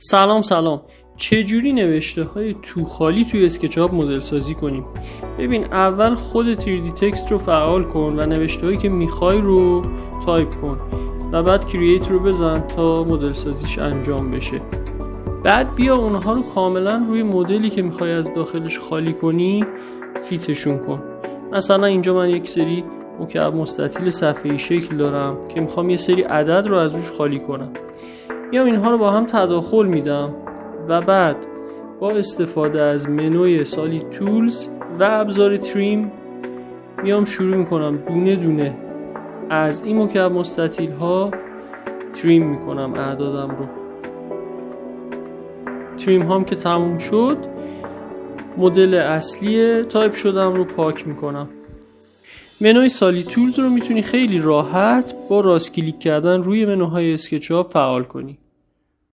سلام. چجوری نوشته های تو خالی توی اسکچاپ مدل سازی کنیم؟ ببین، اول خود 3D تکست رو فعال کن و نوشته هایی که میخوای رو تایپ کن و بعد کرییت رو بزن تا مدل سازیش انجام بشه. بعد بیا اونها رو کاملا روی مدلی که میخوای از داخلش خالی کنی فیتشون کن. مثلا اینجا من یک سری مکعب مستطیل صفحه‌ای شکل دارم که میخوام یه سری عدد رو از روش خالی کنم. میام اینها رو با هم تداخل میدم و بعد با استفاده از منوی سالید تولز و ابزار تریم میام شروع میکنم دونه دونه از این مکعب مستطیل ها تریم میکنم اعدادم رو. تریم هام که تموم شد، مدل اصلی تایپ شدم رو پاک میکنم. منوی سالید تولز رو میتونی خیلی راحت با راست کلیک کردن روی منوهای اسکچاپ فعال کنی.